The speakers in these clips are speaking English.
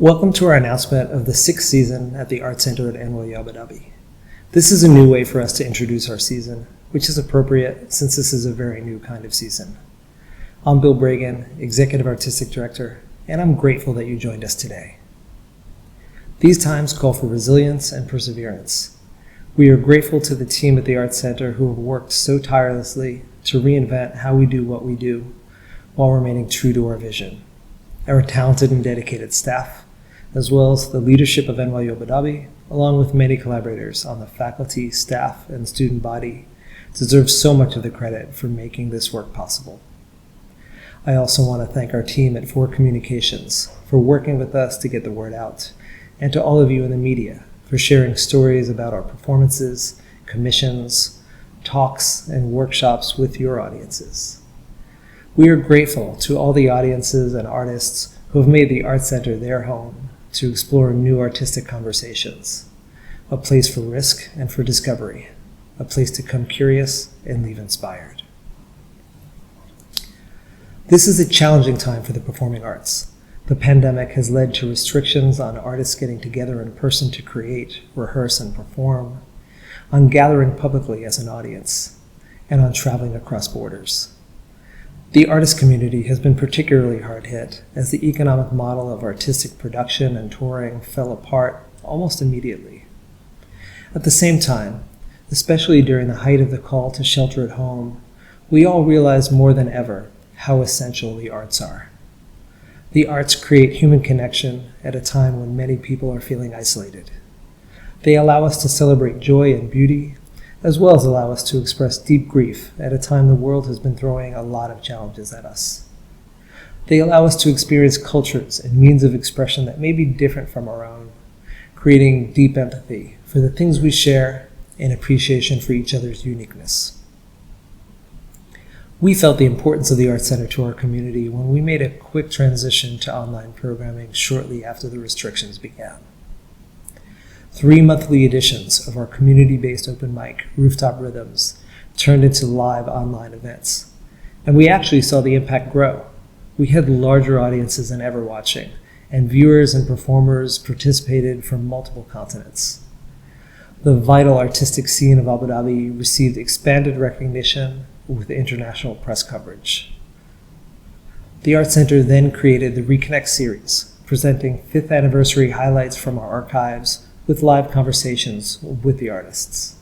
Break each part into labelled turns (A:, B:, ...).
A: Welcome to our announcement of the 6th season at the Art Center at NYU Abu Dhabi. This is a new way for us to introduce our season, which is appropriate since this is a very new kind of season. I'm Bill Bragin, Executive Artistic Director, and I'm grateful that you joined us today. These times call for resilience and perseverance. We are grateful to the team at the Art Center who have worked so tirelessly to reinvent how we do what we do while remaining true to our vision. Our talented and dedicated staff, as well as the leadership of NYU Abu Dhabi, along with many collaborators on the faculty, staff, and student body, deserve so much of the credit for making this work possible. I also want to thank our team at Communications for working with us to get the word out, and to all of you in the media for sharing stories about our performances, commissions, talks, and workshops with your audiences. We are grateful to all the audiences and artists who have made the Art Center their home to explore new artistic conversations, a place for risk and for discovery, a place to come curious and leave inspired. This is a challenging time for the performing arts. The pandemic has led to restrictions on artists getting together in person to create, rehearse, and perform, on gathering publicly as an audience, and on traveling across borders. The artist community has been particularly hard hit as the economic model of artistic production and touring fell apart almost immediately. At the same time, especially during the height of the call to shelter at home, we all realize more than ever how essential the arts are. The arts create human connection at a time when many people are feeling isolated. They allow us to celebrate joy and beauty, as well as allow us to express deep grief at a time the world has been throwing a lot of challenges at us. They allow us to experience cultures and means of expression that may be different from our own, creating deep empathy for the things we share and appreciation for each other's uniqueness. We felt the importance of the Art Center to our community when we made a quick transition to online programming shortly after the restrictions began. 3 monthly editions of our community-based open mic, Rooftop Rhythms, turned into live online events. And we actually saw the impact grow. We had larger audiences than ever watching, and viewers and performers participated from multiple continents. The vital artistic scene of Abu Dhabi received expanded recognition with international press coverage. The Art Center then created the Reconnect series, presenting 5th anniversary highlights from our archives with live conversations with the artists.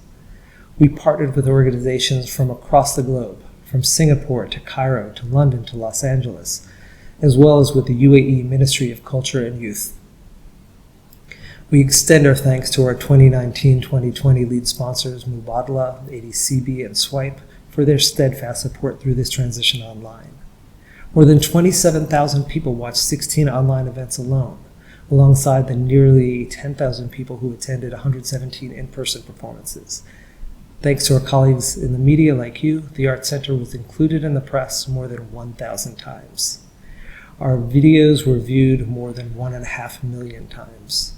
A: We partnered with organizations from across the globe, from Singapore to Cairo to London to Los Angeles, as well as with the UAE Ministry of Culture and Youth. We extend our thanks to our 2019-2020 lead sponsors Mubadala, ADCB, and Swipe for their steadfast support through this transition online. More than 27,000 people watched 16 online events alone, alongside the nearly 10,000 people who attended 117 in-person performances. Thanks to our colleagues in the media like you, the Art Center was included in the press more than 1,000 times. Our videos were viewed more than 1.5 million times.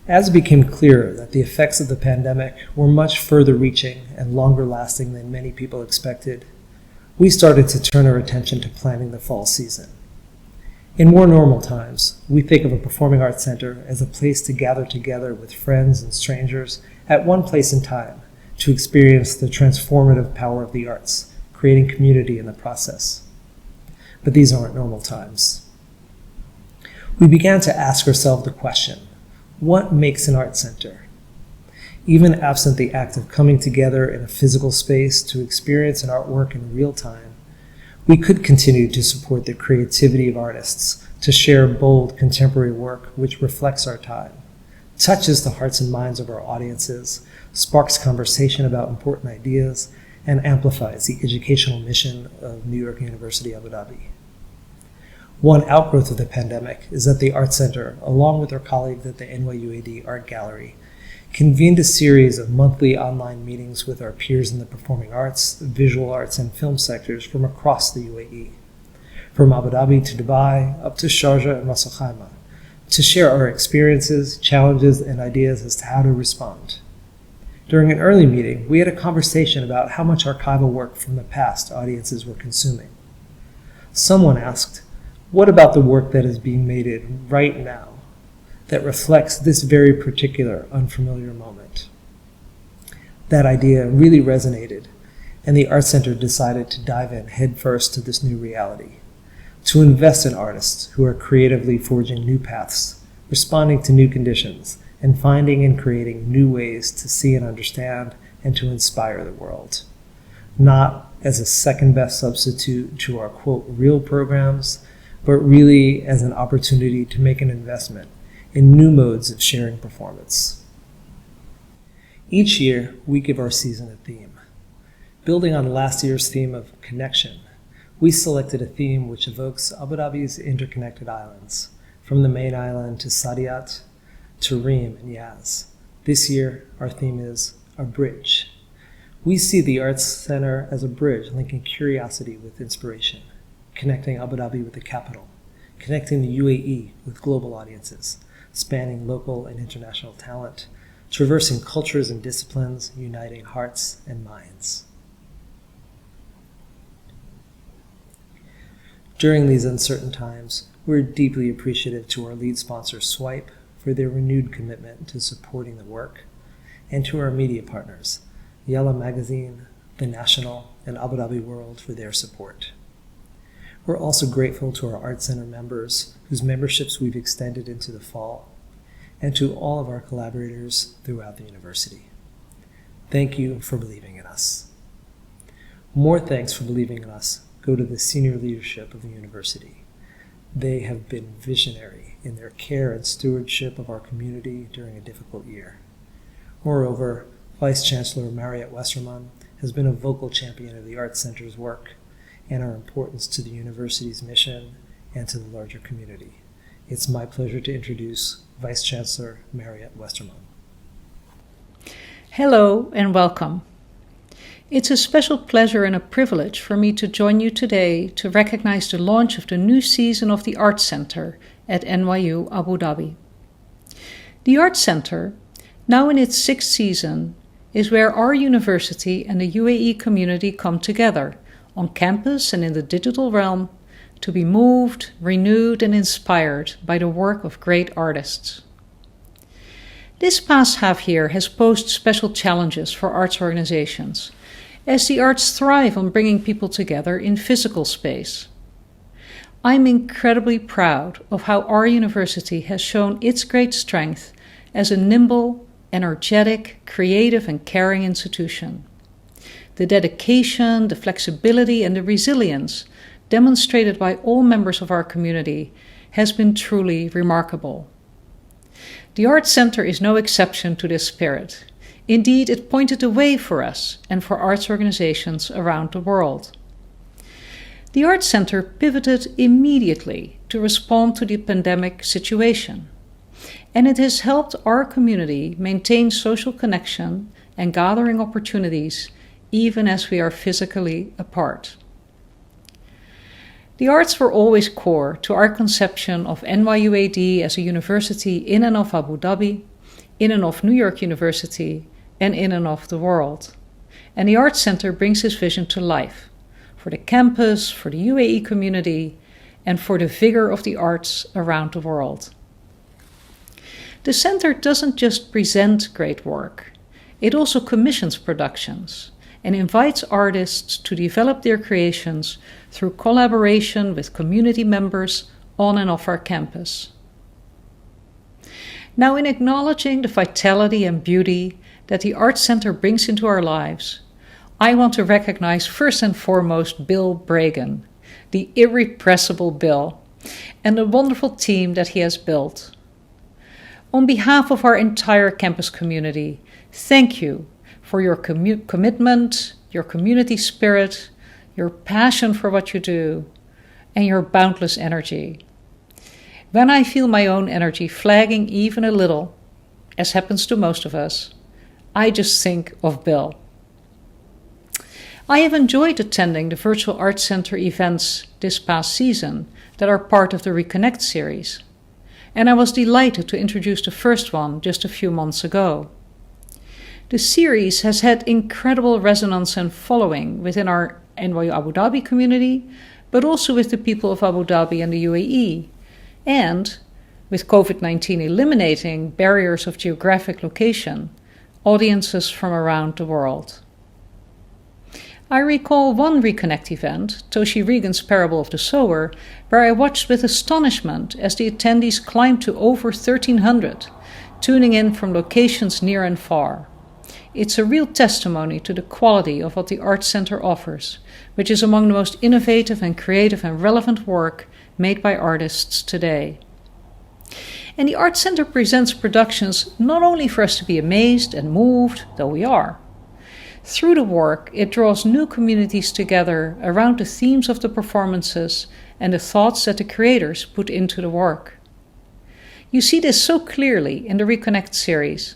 A: As it became clearer that the effects of the pandemic were much further reaching and longer lasting than many people expected, we started to turn our attention to planning the fall season. In more normal times, we think of a performing arts center as a place to gather together with friends and strangers at one place in time to experience the transformative power of the arts, creating community in the process. But these aren't normal times. We began to ask ourselves the question, what makes an art center? Even absent the act of coming together in a physical space to experience an artwork in real time, we could continue to support the creativity of artists, to share bold contemporary work which reflects our time, touches the hearts and minds of our audiences, sparks conversation about important ideas, and amplifies the educational mission of New York University Abu Dhabi. One outgrowth of the pandemic is that the Art Center, along with our colleagues at the NYU Art Gallery, convened a series of monthly online meetings with our peers in the performing arts, visual arts, and film sectors from across the UAE, from Abu Dhabi to Dubai, up to Sharjah and Ras Al Khaimah, to share our experiences, challenges, and ideas as to how to respond. During an early meeting, we had a conversation about how much archival work from the past audiences were consuming. Someone asked, What about the work that is being made right now that reflects this very particular unfamiliar moment? That idea really resonated, and the Art Center decided to dive in headfirst to this new reality, to invest in artists who are creatively forging new paths, responding to new conditions, and finding and creating new ways to see and understand and to inspire the world. Not as a second-best substitute to our, quote, real programs, but really as an opportunity to make an investment in new modes of sharing performance. Each year, we give our season a theme. Building on last year's theme of connection, we selected a theme which evokes Abu Dhabi's interconnected islands, from the main island to Saadiyat, to Reem and Yaz. This year, our theme is a bridge. We see the Arts Center as a bridge linking curiosity with inspiration, connecting Abu Dhabi with the capital, connecting the UAE with global audiences, spanning local and international talent, traversing cultures and disciplines, uniting hearts and minds. During these uncertain times, we're deeply appreciative to our lead sponsor, Swipe, for their renewed commitment to supporting the work, and to our media partners, Yalla Magazine, The National, and Abu Dhabi World for their support. We're also grateful to our Art Center members, whose memberships we've extended into the fall, and to all of our collaborators throughout the university. Thank you for believing in us. More thanks for believing in us go to the senior leadership of the university. They have been visionary in their care and stewardship of our community during a difficult year. Moreover, Vice Chancellor Mariette Westerman has been a vocal champion of the Arts Center's work and our importance to the university's mission and to the larger community. It's my pleasure to introduce Vice Chancellor Mariette Westerman.
B: Hello and welcome. It's a special pleasure and a privilege for me to join you today to recognize the launch of the new season of the Arts Center at NYU Abu Dhabi. The Arts Center, now in its 6th season, is where our university and the UAE community come together, on campus and in the digital realm, to be moved, renewed and inspired by the work of great artists. This past half year has posed special challenges for arts organizations, as the arts thrive on bringing people together in physical space. I'm incredibly proud of how our university has shown its great strength as a nimble, energetic, creative and caring institution. The dedication, the flexibility and the resilience demonstrated by all members of our community has been truly remarkable. The Arts Center is no exception to this spirit. Indeed, it pointed the way for us and for arts organizations around the world. The Arts Center pivoted immediately to respond to the pandemic situation, and it has helped our community maintain social connection and gathering opportunities even as we are physically apart. The arts were always core to our conception of NYU AD as a university in and of Abu Dhabi, in and of New York University, and in and of the world. And the Arts Center brings this vision to life for the campus, for the UAE community, and for the vigor of the arts around the world. The center doesn't just present great work, it also commissions productions and invites artists to develop their creations through collaboration with community members on and off our campus. Now, in acknowledging the vitality and beauty that the Arts Center brings into our lives, I want to recognize first and foremost Bill Bragin, the irrepressible Bill, and the wonderful team that he has built. On behalf of our entire campus community, thank you for your commitment, your community spirit, your passion for what you do, and your boundless energy. When I feel my own energy flagging even a little, as happens to most of us, I just think of Bill. I have enjoyed attending the Virtual Arts Center events this past season that are part of the Reconnect series, and I was delighted to introduce the first one just a few months ago. The series has had incredible resonance and following within our NYU Abu Dhabi community, but also with the people of Abu Dhabi and the UAE, and, with COVID-19 eliminating barriers of geographic location, audiences from around the world. I recall one Reconnect event, Toshi Regan's Parable of the Sower, where I watched with astonishment as the attendees climbed to over 1,300, tuning in from locations near and far. It's a real testimony to the quality of what the Arts Center offers, which is among the most innovative and creative and relevant work made by artists today. And the Arts Center presents productions not only for us to be amazed and moved, though we are. Through the work, it draws new communities together around the themes of the performances and the thoughts that the creators put into the work. You see this so clearly in the Reconnect series.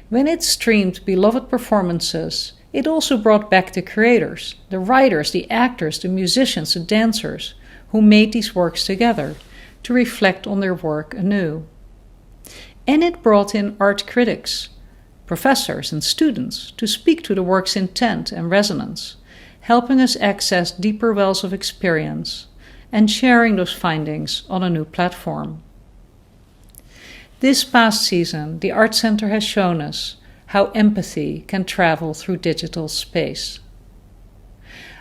B: When it streamed beloved performances, it also brought back the creators, the writers, the actors, the musicians, the dancers, who made these works together to reflect on their work anew. And it brought in art critics, professors and students to speak to the work's intent and resonance, helping us access deeper wells of experience and sharing those findings on a new platform. This past season, the Arts Center has shown us how empathy can travel through digital space.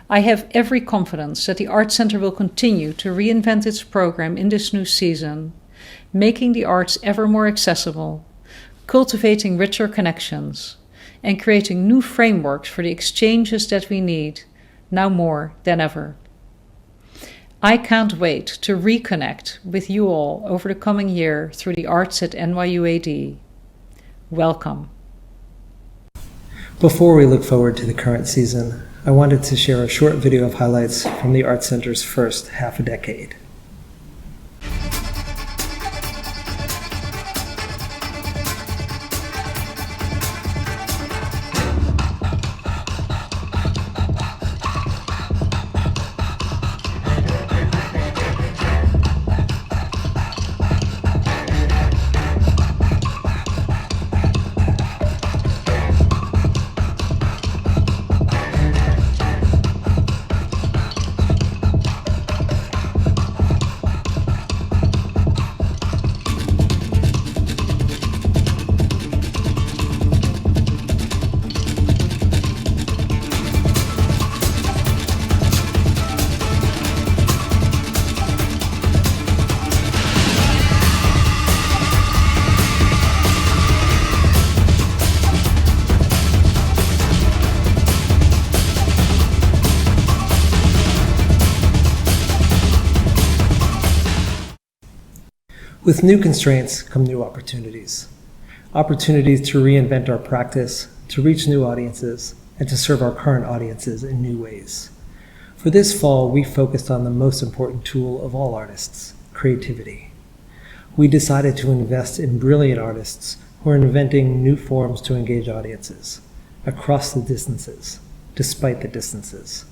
B: I have every confidence that the Arts Center will continue to reinvent its program in this new season, making the arts ever more accessible, cultivating richer connections, and creating new frameworks for the exchanges that we need, now more than ever. I can't wait to reconnect with you all over the coming year through the arts at NYU AD. Welcome.
A: Before we look forward to the current season, I wanted to share a short video of highlights from the Arts Center's first half a decade. With new constraints come new opportunities. Opportunities to reinvent our practice, to reach new audiences, and to serve our current audiences in new ways. For this fall, we focused on the most important tool of all artists, creativity. We decided to invest in brilliant artists who are inventing new forms to engage audiences, across the distances, despite the distances.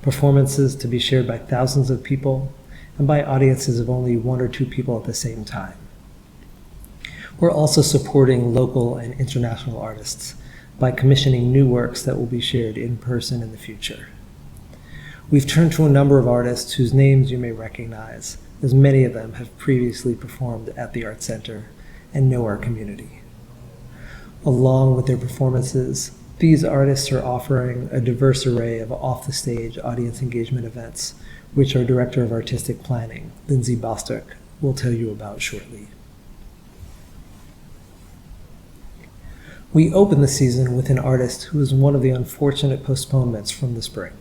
A: Performances to be shared by thousands of people, and by audiences of only one or two people at the same time. We're also supporting local and international artists by commissioning new works that will be shared in person in the future. We've turned to a number of artists whose names you may recognize, as many of them have previously performed at the Arts Center and know our community. Along with their performances, these artists are offering a diverse array of off-the-stage audience engagement events, which our Director of Artistic Planning, Linsey Bostwick, will tell you about shortly. We open the season with an artist who is one of the unfortunate postponements from the spring.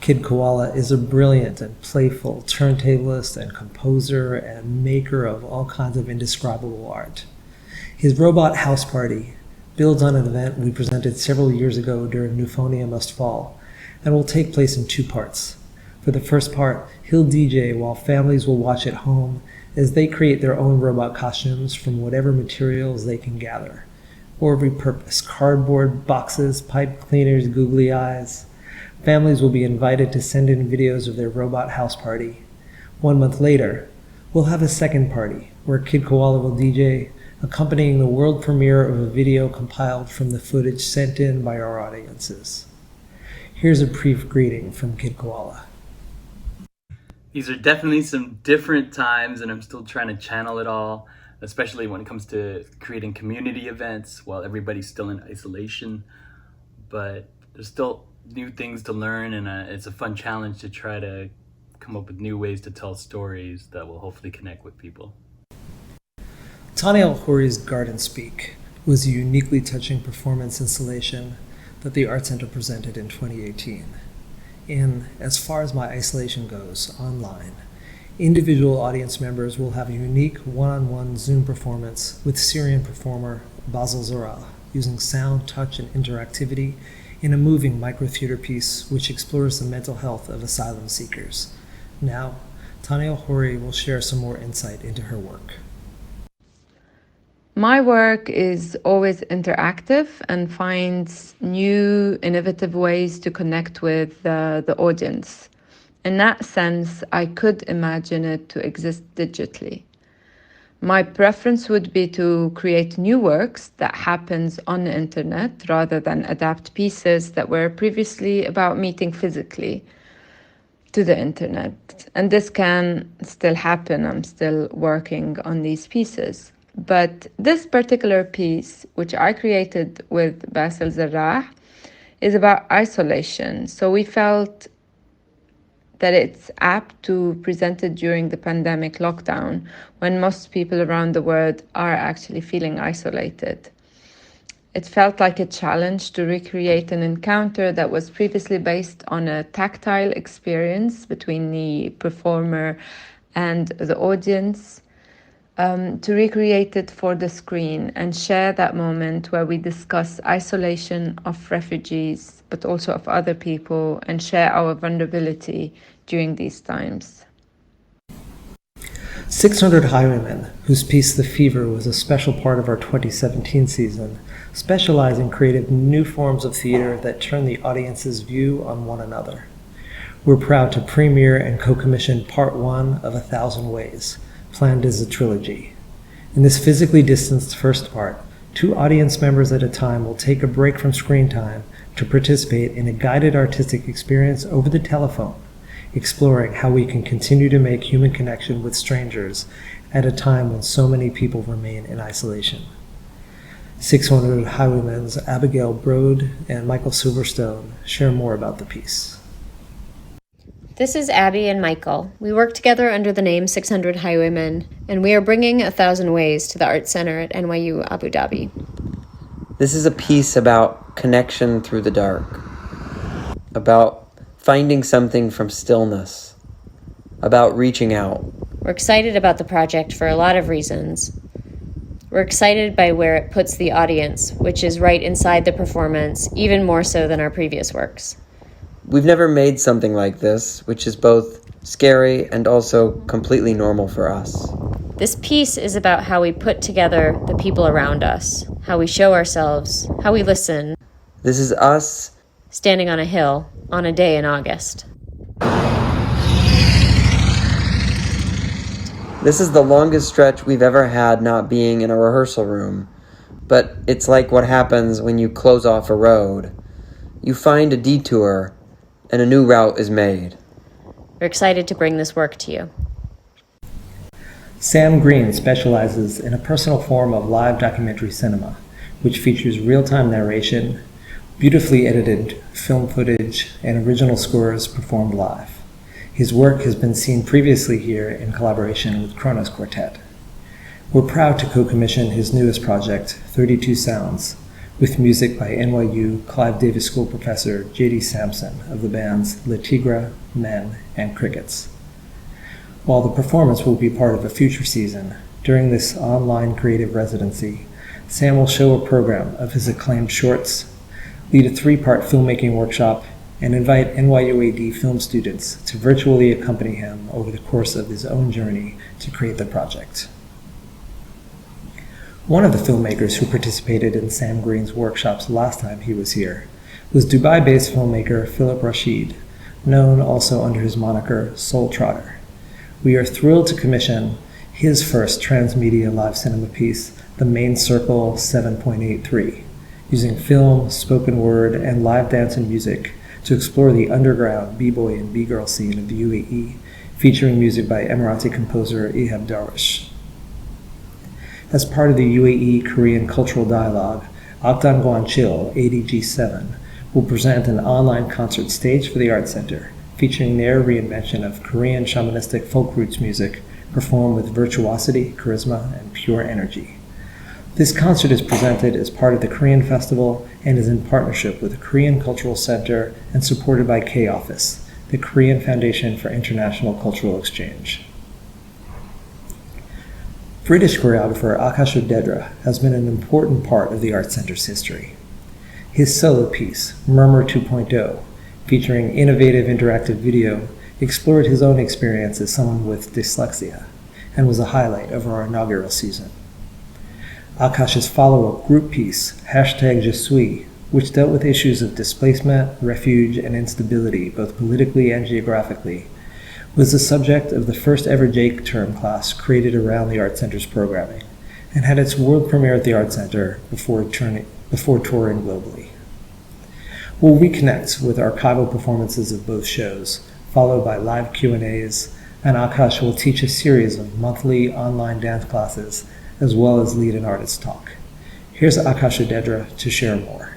A: Kid Koala is a brilliant and playful turntablist and composer and maker of all kinds of indescribable art. His Robot House Party builds on an event we presented several years ago during Newphonia Must Fall and will take place in two parts. For the first part, he'll DJ while families will watch at home as they create their own robot costumes from whatever materials they can gather, or repurpose cardboard, boxes, pipe cleaners, googly eyes. Families will be invited to send in videos of their robot house party. 1 month later, we'll have a second party where Kid Koala will DJ, accompanying the world premiere of a video compiled from the footage sent in by our audiences. Here's a brief greeting from Kid Koala.
C: These are definitely some different times, and I'm still trying to channel it all, especially when it comes to creating community events while everybody's still in isolation. But there's still new things to learn, and it's a fun challenge to try to come up with new ways to tell stories that will hopefully connect with people.
A: Tani Al-Houri's Garden Speak was a uniquely touching performance installation that the Art Center presented in 2018. In As Far as My Isolation Goes, online, individual audience members will have a unique one-on-one Zoom performance with Syrian performer Basel Zora, using sound, touch, and interactivity in a moving micro-theater piece which explores the mental health of asylum seekers. Now, Tani Al-Houri will share some more insight into her work.
D: My work is always interactive and finds new, innovative ways to connect with the audience. In that sense, I could imagine it to exist digitally. My preference would be to create new works that happens on the internet rather than adapt pieces that were previously about meeting physically to the internet. And this can still happen. I'm still working on these pieces. But this particular piece, which I created with Basel Zarrah, is about isolation. So we felt that it's apt to present it during the pandemic lockdown, when most people around the world are actually feeling isolated. It felt like a challenge to recreate an encounter that was previously based on a tactile experience between the performer and the audience, to recreate it for the screen and share that moment where we discuss isolation of refugees, but also of other people, and share our vulnerability during these times.
A: 600 Highwaymen, whose piece The Fever was a special part of our 2017 season, specialize in creating new forms of theater that turn the audience's view on one another. We're proud to premiere and co-commission part 1 of 1,000 Ways, planned as a trilogy. In this physically distanced first part, 2 audience members at a time will take a break from screen time to participate in a guided artistic experience over the telephone, exploring how we can continue to make human connection with strangers at a time when so many people remain in isolation. 600 Highwaymen's Abigail Brode and Michael Silverstone share more about the piece.
E: This is Abby and Michael. We work together under the name 600 Highwaymen, and we are bringing 1,000 Ways to the Art Center at NYU Abu Dhabi.
F: This is a piece about connection through the dark, about finding something from stillness, about reaching out.
E: We're excited about the project for a lot of reasons. We're excited by where it puts the audience, which is right inside the performance, even more so than our previous works.
F: We've never made something like this, which is both scary and also completely normal for us.
E: This piece is about how we put together the people around us, how we show ourselves, how we listen.
F: This is us
E: standing on a hill on a day in August.
F: This is the longest stretch we've ever had not being in a rehearsal room, but it's like what happens when you close off a road. You find a detour, and a new route is made.
E: We're excited to bring this work to you.
A: Sam Green specializes in a personal form of live documentary cinema, which features real-time narration, beautifully edited film footage, and original scores performed live. His work has been seen previously here in collaboration with Kronos Quartet. We're proud to co-commission his newest project, 32 Sounds, with music by NYU Clive Davis School professor J.D. Sampson of the bands Le Tigre, Men, and Crickets. While the performance will be part of a future season, during this online creative residency, Sam will show a program of his acclaimed shorts, lead a 3-part filmmaking workshop, and invite NYU AD film students to virtually accompany him over the course of his own journey to create the project. One of the filmmakers who participated in Sam Green's workshops last time he was here was Dubai-based filmmaker Philip Rashid, known also under his moniker Soul Trotter. We are thrilled to commission his first transmedia live cinema piece, The Main Circle 7.83, using film, spoken word, and live dance and music to explore the underground b-boy and b-girl scene of the UAE, featuring music by Emirati composer Ihab Darwish. As part of the UAE Korean Cultural Dialogue, Akdan Gwanchil, ADG7, will present an online concert stage for the Art Center, featuring their reinvention of Korean shamanistic folk roots music performed with virtuosity, charisma, and pure energy. This concert is presented as part of the Korean Festival and is in partnership with the Korean Cultural Center and supported by K-Office, the Korean Foundation for International Cultural Exchange. British choreographer Akashidera has been an important part of the Art Center's history. His solo piece, Murmur 2.0, featuring innovative interactive video, explored his own experience as someone with dyslexia and was a highlight of our inaugural season. Akash's follow-up group piece, Je suis, which dealt with issues of displacement, refuge, and instability, both politically and geographically, was the subject of the first ever JAKE term class created around the Art Center's programming, and had its world premiere at the Art Center before touring globally. We'll reconnect with archival performances of both shows, followed by live Q&As, and Akash will teach a series of monthly online dance classes, as well as lead an artist talk. Here's Akashidera to share more.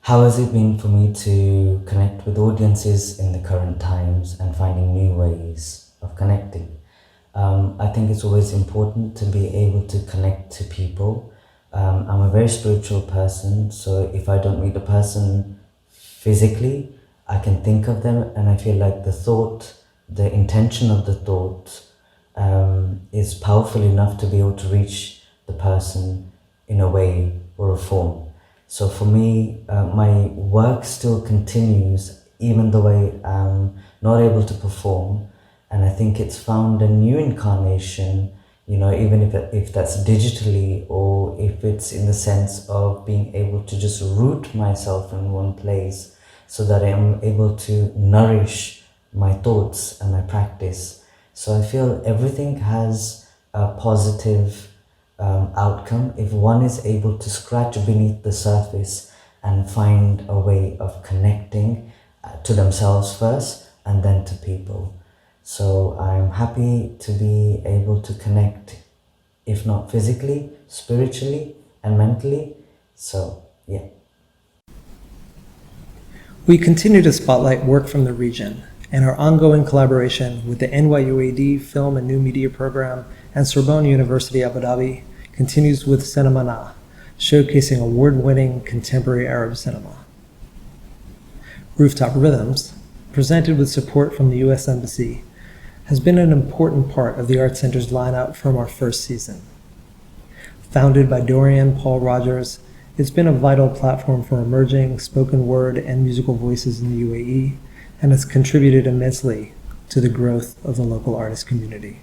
G: How has it been for me to connect with audiences in the current times and finding new ways of connecting? I think it's always important to be able to connect to people. I'm a very spiritual person, so if I don't meet a person physically, I can think of them, and I feel like the thought, the intention of the thought is powerful enough to be able to reach the person in a way or a form. So for me, my work still continues even though I'm not able to perform, and I think it's found a new incarnation, you know, even if that's digitally or if it's in the sense of being able to just root myself in one place so that I am able to nourish my thoughts and my practice. So I feel everything has a positive outcome if one is able to scratch beneath the surface and find a way of connecting to themselves first and then to people. So I'm happy to be able to connect, if not physically, spiritually and mentally. So yeah.
A: We continue to spotlight work from the region, and our ongoing collaboration with the NYU AD Film and New Media Program and Sorbonne University Abu Dhabi continues with Cinema Na, showcasing award-winning contemporary Arab cinema. Rooftop Rhythms, presented with support from the U.S. Embassy, has been an important part of the Art Center's lineup from our first season. Founded by Dorian Paul Rogers, it's been a vital platform for emerging spoken word and musical voices in the UAE, and has contributed immensely to the growth of the local artist community.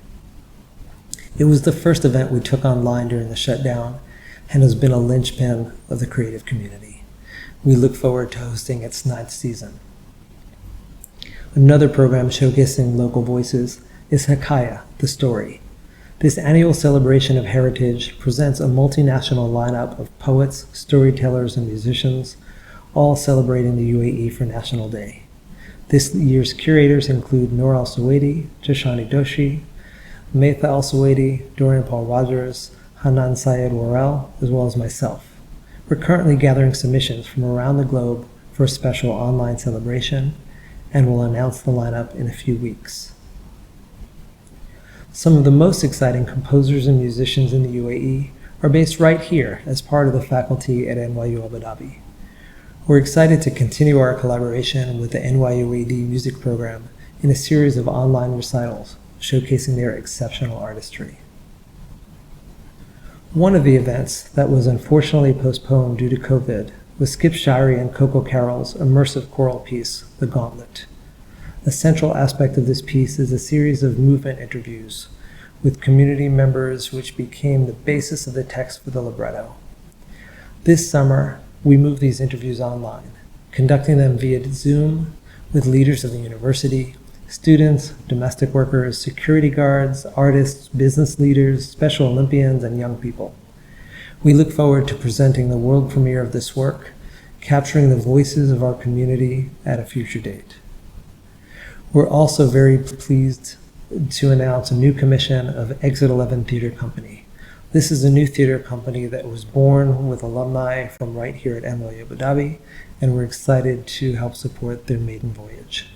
A: It was the first event we took online during the shutdown and has been a linchpin of the creative community. We look forward to hosting its 9th season. Another program showcasing local voices is Hakaya, The Story. This annual celebration of heritage presents a multinational lineup of poets, storytellers, and musicians, all celebrating the UAE for National Day. This year's curators include Noor Al-Suwaidi, Jashani Doshi, Maitha Al-Suwaidi, Dorian Paul Rogers, Hanan Syed Worrell, as well as myself. We're currently gathering submissions from around the globe for a special online celebration, and will announce the lineup in a few weeks. Some of the most exciting composers and musicians in the UAE are based right here as part of the faculty at NYU Abu Dhabi. We're excited to continue our collaboration with the NYU AD Music Program in a series of online recitals showcasing their exceptional artistry. One of the events that was unfortunately postponed due to COVID was Skip Shirey and Coco Carroll's immersive choral piece, The Gauntlet. A central aspect of this piece is a series of movement interviews with community members, which became the basis of the text for the libretto. This summer, we moved these interviews online, conducting them via Zoom with leaders of the university, students, domestic workers, security guards, artists, business leaders, Special Olympians, and young people. We look forward to presenting the world premiere of this work, capturing the voices of our community at a future date. We're also very pleased to announce a new commission of Exit 11 Theater Company. This is a new theater company that was born with alumni from right here at NYU Abu Dhabi, and we're excited to help support their maiden voyage.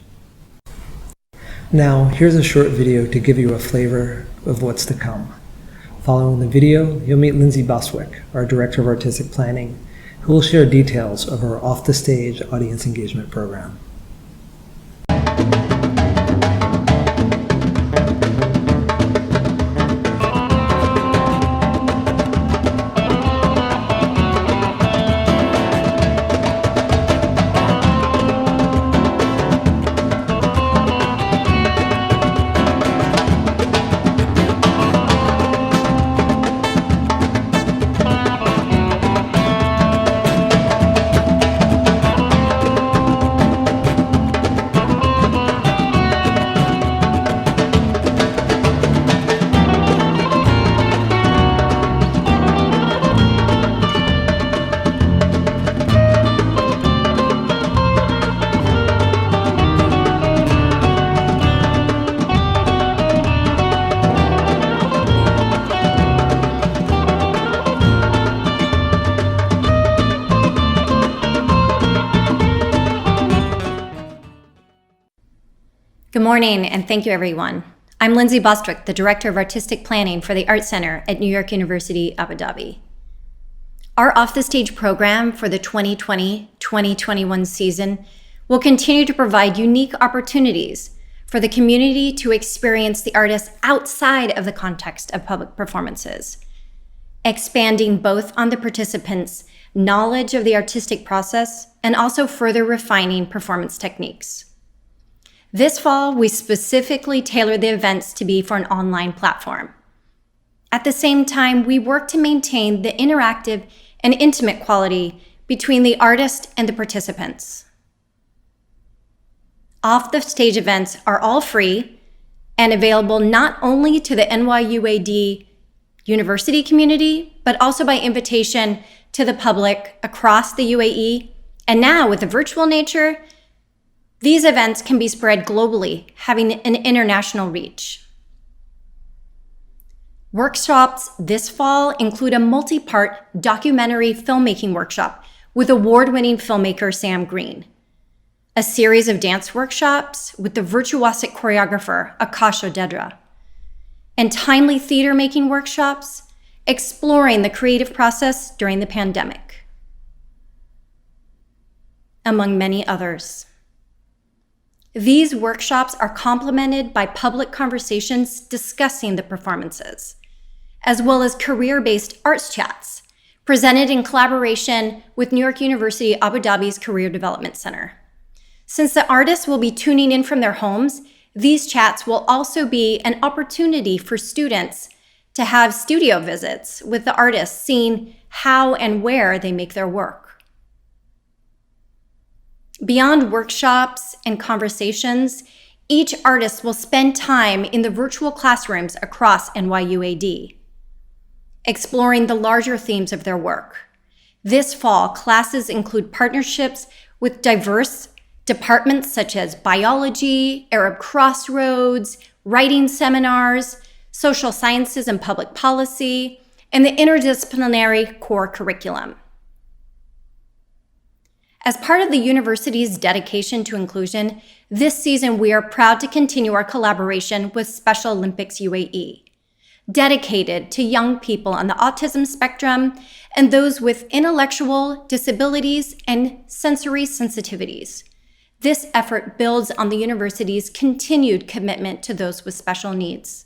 A: Now, here's a short video to give you a flavor of what's to come. Following the video, you'll meet Linsey Bostwick, our Director of Artistic Planning, who will share details of our Off the Stage audience engagement program.
H: Good morning, and thank you, everyone. I'm Linsey Bostwick, the Director of Artistic Planning for the Art Center at New York University, Abu Dhabi. Our Off the Stage program for the 2020-2021 season will continue to provide unique opportunities for the community to experience the artists outside of the context of public performances, expanding both on the participants' knowledge of the artistic process and also further refining performance techniques. This fall, we specifically tailored the events to be for an online platform. At the same time, we work to maintain the interactive and intimate quality between the artist and the participants. Off the Stage events are all free and available not only to the NYU AD university community, but also by invitation to the public across the UAE. And now with the virtual nature, these events can be spread globally, having an international reach. Workshops this fall include a multi-part documentary filmmaking workshop with award-winning filmmaker Sam Green, a series of dance workshops with the virtuosic choreographer Akashidera, and timely theater-making workshops exploring the creative process during the pandemic, among many others. These workshops are complemented by public conversations discussing the performances, as well as career-based arts chats presented in collaboration with New York University Abu Dhabi's Career Development Center. Since the artists will be tuning in from their homes, these chats will also be an opportunity for students to have studio visits with the artists, seeing how and where they make their work. Beyond workshops and conversations, each artist will spend time in the virtual classrooms across NYU AD, exploring the larger themes of their work. This fall, classes include partnerships with diverse departments such as biology, Arab crossroads, writing seminars, social sciences and public policy, and the interdisciplinary core curriculum. As part of the university's dedication to inclusion, this season we are proud to continue our collaboration with Special Olympics UAE, dedicated to young people on the autism spectrum and those with intellectual disabilities and sensory sensitivities. This effort builds on the university's continued commitment to those with special needs.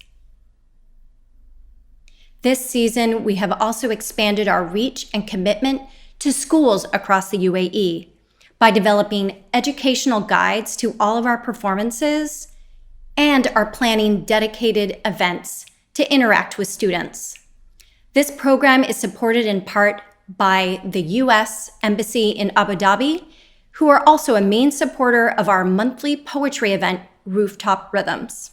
H: This season, we have also expanded our reach and commitment to schools across the UAE by developing educational guides to all of our performances and are planning dedicated events to interact with students. This program is supported in part by the U.S. Embassy in Abu Dhabi, who are also a main supporter of our monthly poetry event, Rooftop Rhythms.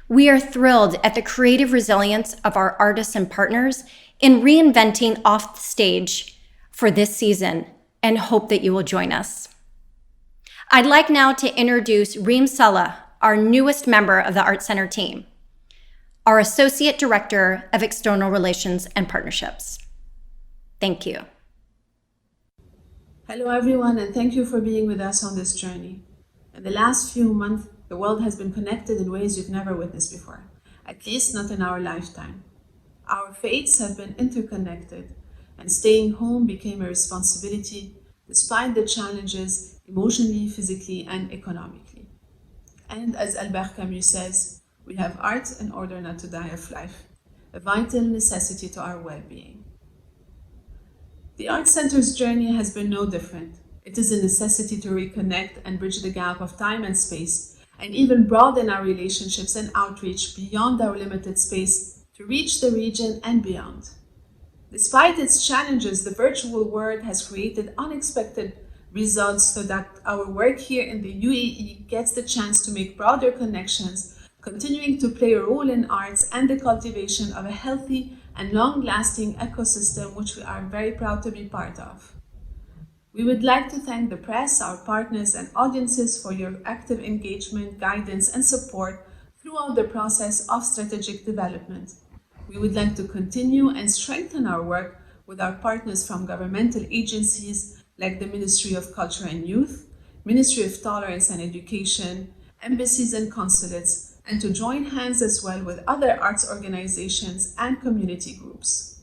H: We are thrilled at the creative resilience of our artists and partners in reinventing Off the Stage for this season and hope that you will join us. I'd like now to introduce Reem Saleh, our newest member of the Art Center team, our Associate Director of External Relations and Partnerships. Thank you.
I: Hello everyone, and thank you for being with us on this journey. In the last few months, the world has been connected in ways we've never witnessed before, at least not in our lifetime. Our fates have been interconnected, and staying home became a responsibility despite the challenges emotionally, physically, and economically. And as Albert Camus says, we have art in order not to die of life, a vital necessity to our well-being. The Art Center's journey has been no different. It is a necessity to reconnect and bridge the gap of time and space, and even broaden our relationships and outreach beyond our limited space to reach the region and beyond. Despite its challenges, the virtual world has created unexpected results so that our work here in the UAE gets the chance to make broader connections, continuing to play a role in arts and the cultivation of a healthy and long-lasting ecosystem which we are very proud to be part of. We would like to thank the press, our partners and audiences for your active engagement, guidance and support throughout the process of strategic development. We would like to continue and strengthen our work with our partners from governmental agencies like the Ministry of Culture and Youth, Ministry of Tolerance and Education, embassies and consulates, and to join hands as well with other arts organizations and community groups.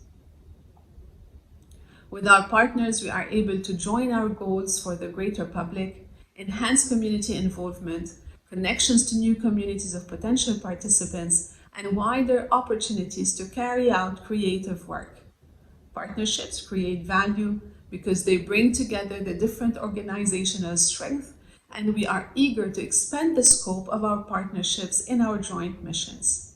I: With our partners, we are able to join our goals for the greater public, enhance community involvement, connections to new communities of potential participants, and wider opportunities to carry out creative work. Partnerships create value because they bring together the different organizational strengths, and we are eager to expand the scope of our partnerships in our joint missions.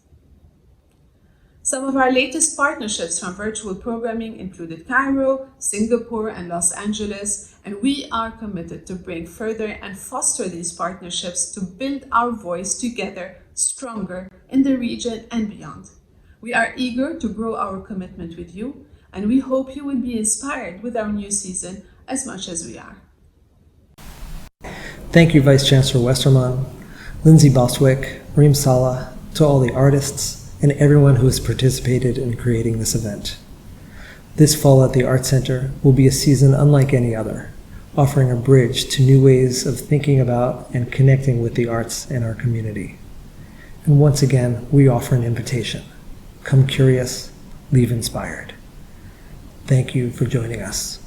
I: Some of our latest partnerships from virtual programming included Cairo, Singapore, and Los Angeles, and we are committed to bring further and foster these partnerships to build our voice together stronger in the region and beyond. We are eager to grow our commitment with you, and we hope you will be inspired with our new season as much as we are.
A: Thank you, Vice Chancellor Westermann, Linsey Bostwick, Reem Saleh, to all the artists, and everyone who has participated in creating this event. This fall at the Art Center will be a season unlike any other, offering a bridge to new ways of thinking about and connecting with the arts in our community. And once again, we offer an invitation. Come curious, leave inspired. Thank you for joining us.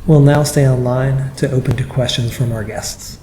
A: We'll now stay online to open to questions from our guests.